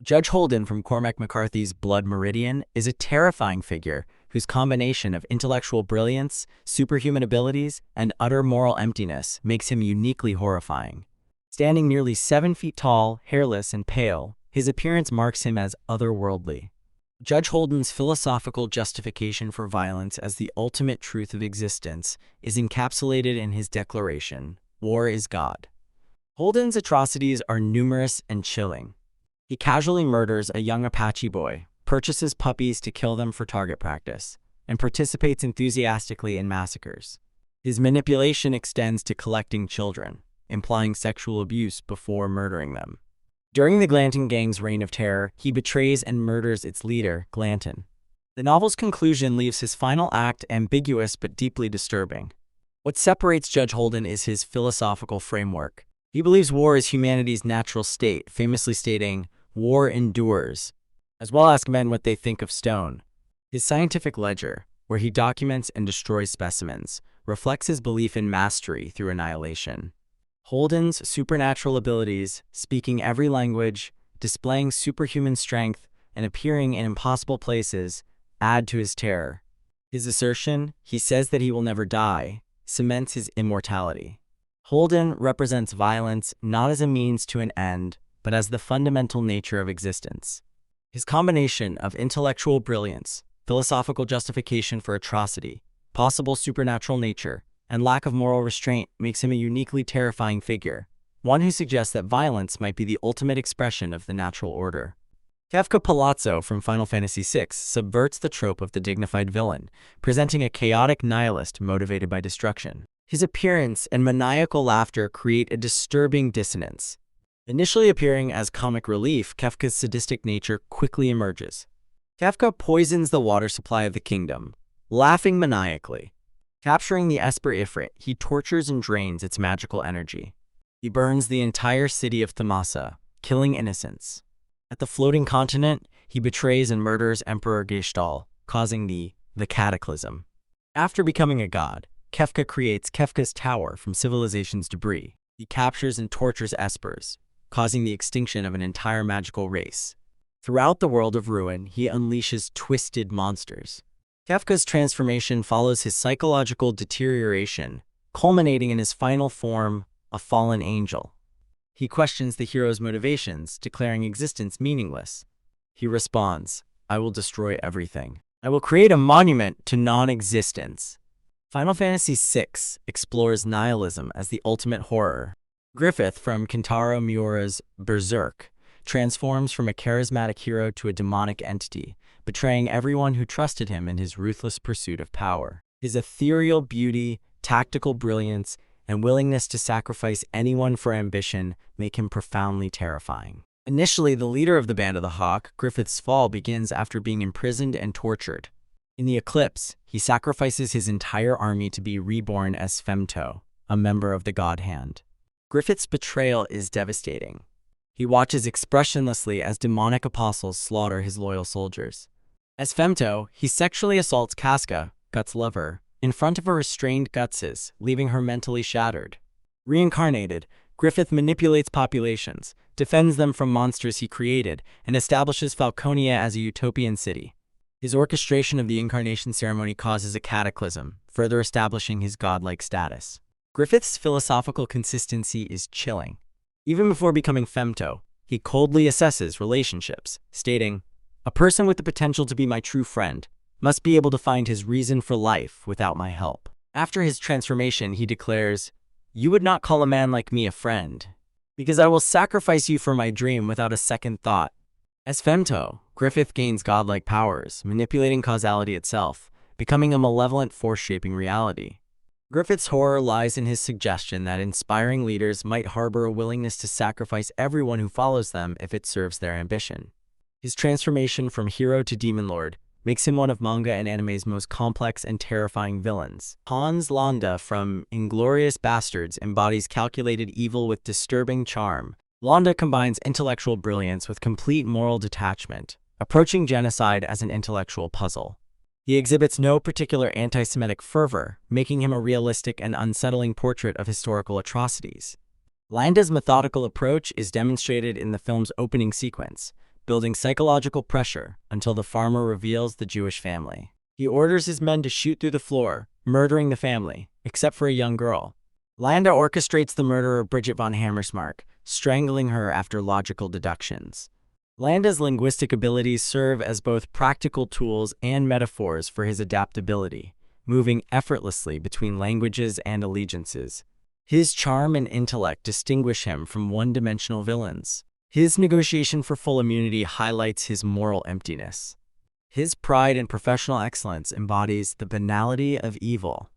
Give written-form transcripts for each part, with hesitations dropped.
Judge Holden from Cormac McCarthy's Blood Meridian is a terrifying figure whose combination of intellectual brilliance, superhuman abilities, and utter moral emptiness makes him uniquely horrifying. Standing nearly 7 feet tall, hairless, and pale, his appearance marks him as otherworldly. Judge Holden's philosophical justification for violence as the ultimate truth of existence is encapsulated in his declaration, "War is God." Holden's atrocities are numerous and chilling. He casually murders a young Apache boy, purchases puppies to kill them for target practice, and participates enthusiastically in massacres. His manipulation extends to collecting children, implying sexual abuse before murdering them. During the Glanton Gang's reign of terror, he betrays and murders its leader, Glanton. The novel's conclusion leaves his final act ambiguous but deeply disturbing. What separates Judge Holden is his philosophical framework. He believes war is humanity's natural state, famously stating, "War endures," as well as men what they think of stone. His scientific ledger, where he documents and destroys specimens, reflects his belief in mastery through annihilation. Holden's supernatural abilities, speaking every language, displaying superhuman strength, and appearing in impossible places, add to his terror. His assertion, he says that he will never die, cements his immortality. Holden represents violence not as a means to an end, but as the fundamental nature of existence. His combination of intellectual brilliance, philosophical justification for atrocity, possible supernatural nature, and lack of moral restraint makes him a uniquely terrifying figure, one who suggests that violence might be the ultimate expression of the natural order. Kefka Palazzo from Final Fantasy VI subverts the trope of the dignified villain, presenting a chaotic nihilist motivated by destruction. His appearance and maniacal laughter create a disturbing dissonance. Initially appearing as comic relief, Kefka's sadistic nature quickly emerges. Kefka poisons the water supply of the kingdom, laughing maniacally. Capturing the Esper Ifrit, he tortures and drains its magical energy. He burns the entire city of Thamasa, killing innocents. At the floating continent, he betrays and murders Emperor Geshtal, causing the cataclysm. After becoming a god, Kefka creates Kefka's Tower from civilization's debris. He captures and tortures Espers, causing the extinction of an entire magical race. Throughout the world of ruin, he unleashes twisted monsters. Kefka's transformation follows his psychological deterioration, culminating in his final form, a fallen angel. He questions the hero's motivations, declaring existence meaningless. He responds, "I will destroy everything. I will create a monument to non-existence." Final Fantasy VI explores nihilism as the ultimate horror. Griffith from Kentaro Miura's Berserk transforms from a charismatic hero to a demonic entity, betraying everyone who trusted him in his ruthless pursuit of power. His ethereal beauty, tactical brilliance, and willingness to sacrifice anyone for ambition make him profoundly terrifying. Initially the leader of the Band of the Hawk, Griffith's fall begins after being imprisoned and tortured. In the Eclipse, he sacrifices his entire army to be reborn as Femto, a member of the God Hand. Griffith's betrayal is devastating. He watches expressionlessly as demonic apostles slaughter his loyal soldiers. As Femto, he sexually assaults Casca, Guts' lover, in front of a restrained Gutses, leaving her mentally shattered. Reincarnated, Griffith manipulates populations, defends them from monsters he created, and establishes Falconia as a utopian city. His orchestration of the incarnation ceremony causes a cataclysm, further establishing his godlike status. Griffith's philosophical consistency is chilling. Even before becoming Femto, he coldly assesses relationships, stating, "A person with the potential to be my true friend must be able to find his reason for life without my help." After his transformation, he declares, "You would not call a man like me a friend, because I will sacrifice you for my dream without a second thought." As Femto, Griffith gains godlike powers, manipulating causality itself, becoming a malevolent force shaping reality. Griffith's horror lies in his suggestion that inspiring leaders might harbor a willingness to sacrifice everyone who follows them if it serves their ambition. His transformation from hero to demon lord makes him one of manga and anime's most complex and terrifying villains. Landa from Inglourious Bastards embodies calculated evil with disturbing charm. Landa combines intellectual brilliance with complete moral detachment, approaching genocide as an intellectual puzzle. He exhibits no particular anti-Semitic fervor, making him a realistic and unsettling portrait of historical atrocities. Landa's methodical approach is demonstrated in the film's opening sequence, building psychological pressure until the farmer reveals the Jewish family. He orders his men to shoot through the floor, murdering the family, except for a young girl. Landa orchestrates the murder of Bridget von Hammersmark, strangling her after logical deductions. Landa's linguistic abilities serve as both practical tools and metaphors for his adaptability, moving effortlessly between languages and allegiances. His charm and intellect distinguish him from one-dimensional villains. His negotiation for full immunity highlights his moral emptiness. His pride and professional excellence embodies the banality of evil.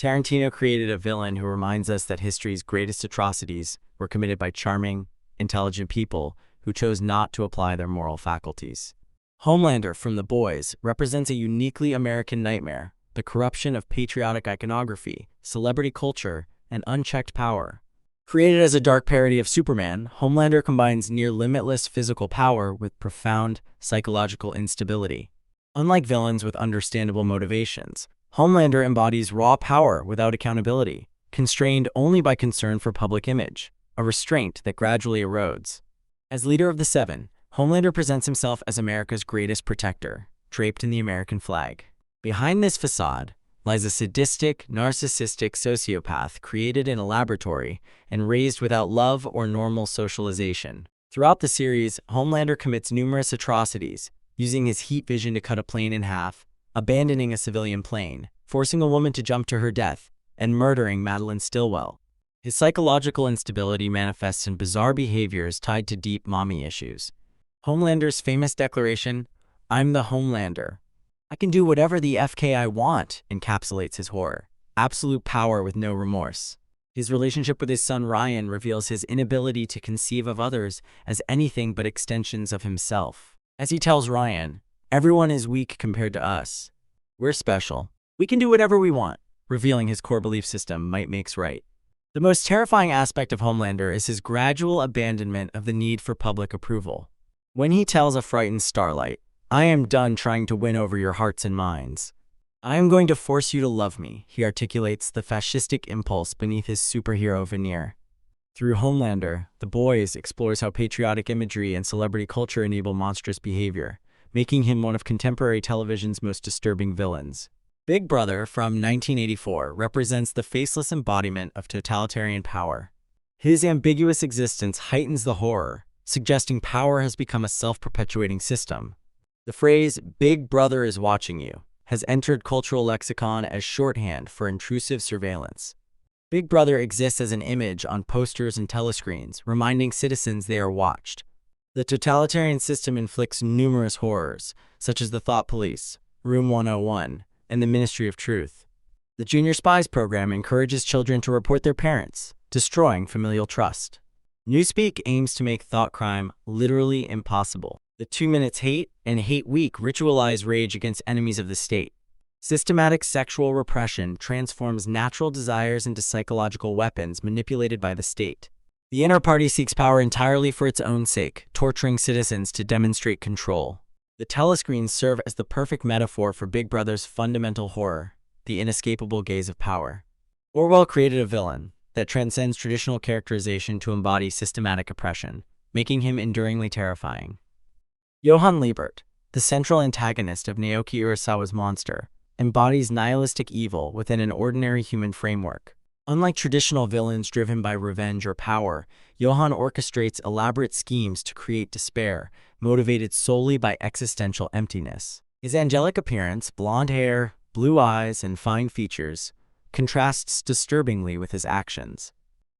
Tarantino created a villain who reminds us that history's greatest atrocities were committed by charming, intelligent people who chose not to apply their moral faculties. Homelander from The Boys represents a uniquely American nightmare, the corruption of patriotic iconography, celebrity culture, and unchecked power. Created as a dark parody of Superman, Homelander combines near-limitless physical power with profound psychological instability. Unlike villains with understandable motivations, Homelander embodies raw power without accountability, constrained only by concern for public image, a restraint that gradually erodes. As leader of the Seven, Homelander presents himself as America's greatest protector, draped in the American flag. Behind this facade lies a sadistic, narcissistic sociopath created in a laboratory and raised without love or normal socialization. Throughout the series, Homelander commits numerous atrocities, using his heat vision to cut a plane in half, abandoning a civilian plane, forcing a woman to jump to her death, and murdering Madeline Stillwell. His psychological instability manifests in bizarre behaviors tied to deep mommy issues. Homelander's famous declaration, "I'm the Homelander. I can do whatever the FK I want," encapsulates his horror. Absolute power with no remorse. His relationship with his son Ryan reveals his inability to conceive of others as anything but extensions of himself. As he tells Ryan, "Everyone is weak compared to us. We're special. We can do whatever we want," revealing his core belief system, might makes right. The most terrifying aspect of Homelander is his gradual abandonment of the need for public approval. When he tells a frightened Starlight, "I am done trying to win over your hearts and minds. I am going to force you to love me," he articulates the fascistic impulse beneath his superhero veneer. Through Homelander, The Boys explores how patriotic imagery and celebrity culture enable monstrous behavior, making him one of contemporary television's most disturbing villains. Big Brother from 1984 represents the faceless embodiment of totalitarian power. His ambiguous existence heightens the horror, suggesting power has become a self-perpetuating system. The phrase, "Big Brother is watching you," has entered cultural lexicon as shorthand for intrusive surveillance. Big Brother exists as an image on posters and telescreens, reminding citizens they are watched. The totalitarian system inflicts numerous horrors, such as the Thought Police, Room 101, and the Ministry of Truth. The Junior Spies program encourages children to report their parents, destroying familial trust. Newspeak aims to make thought crime literally impossible. The 2 Minutes Hate and Hate Week ritualize rage against enemies of the state. Systematic sexual repression transforms natural desires into psychological weapons manipulated by the state. The inner party seeks power entirely for its own sake, torturing citizens to demonstrate control. The telescreens serve as the perfect metaphor for Big Brother's fundamental horror, the inescapable gaze of power. Orwell created a villain that transcends traditional characterization to embody systematic oppression, making him enduringly terrifying. Johan Liebert, the central antagonist of Naoki Urasawa's Monster, embodies nihilistic evil within an ordinary human framework. Unlike traditional villains driven by revenge or power, Johan orchestrates elaborate schemes to create despair, motivated solely by existential emptiness. His angelic appearance, blonde hair, blue eyes, and fine features, contrasts disturbingly with his actions.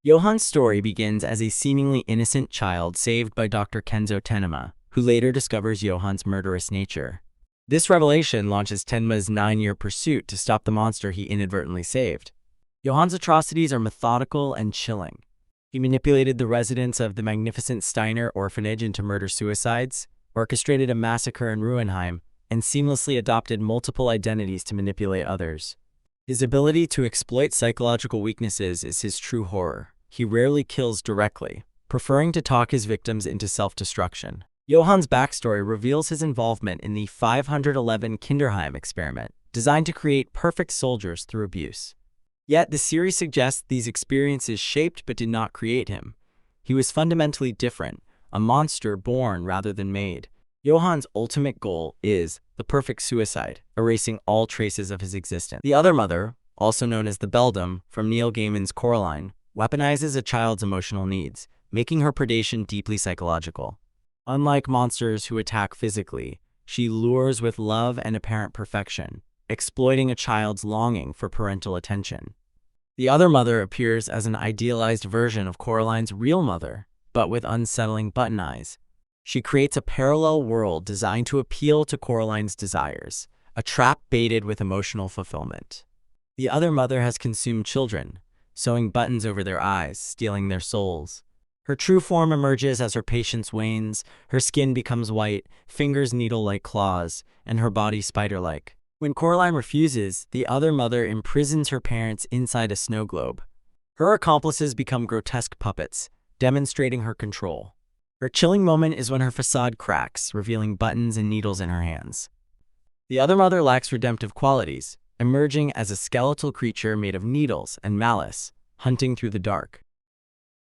Johan's story begins as a seemingly innocent child saved by Dr. Kenzo Tenma, who later discovers Johan's murderous nature. This revelation launches Tenma's 9-year pursuit to stop the monster he inadvertently saved. Johan's atrocities are methodical and chilling. He manipulated the residents of the magnificent Steiner orphanage into murder-suicides, orchestrated a massacre in Ruenheim, and seamlessly adopted multiple identities to manipulate others. His ability to exploit psychological weaknesses is his true horror. He rarely kills directly, preferring to talk his victims into self-destruction. Johan's backstory reveals his involvement in the 511 Kinderheim experiment, designed to create perfect soldiers through abuse. Yet the series suggests these experiences shaped but did not create him. He was fundamentally different, a monster born rather than made. Johan's ultimate goal is the perfect suicide, erasing all traces of his existence. The other mother, also known as the Beldam from Neil Gaiman's Coraline, weaponizes a child's emotional needs, making her predation deeply psychological. Unlike monsters who attack physically, she lures with love and apparent perfection, exploiting a child's longing for parental attention. The other mother appears as an idealized version of Coraline's real mother, but with unsettling button eyes. She creates a parallel world designed to appeal to Coraline's desires, a trap baited with emotional fulfillment. The other mother has consumed children, sewing buttons over their eyes, stealing their souls. Her true form emerges as her patience wanes, her skin becomes white, fingers needle-like claws, and her body spider-like. When Coraline refuses, the other mother imprisons her parents inside a snow globe. Her accomplices become grotesque puppets, demonstrating her control. Her chilling moment is when her facade cracks, revealing buttons and needles in her hands. The other mother lacks redemptive qualities, emerging as a skeletal creature made of needles and malice, hunting through the dark.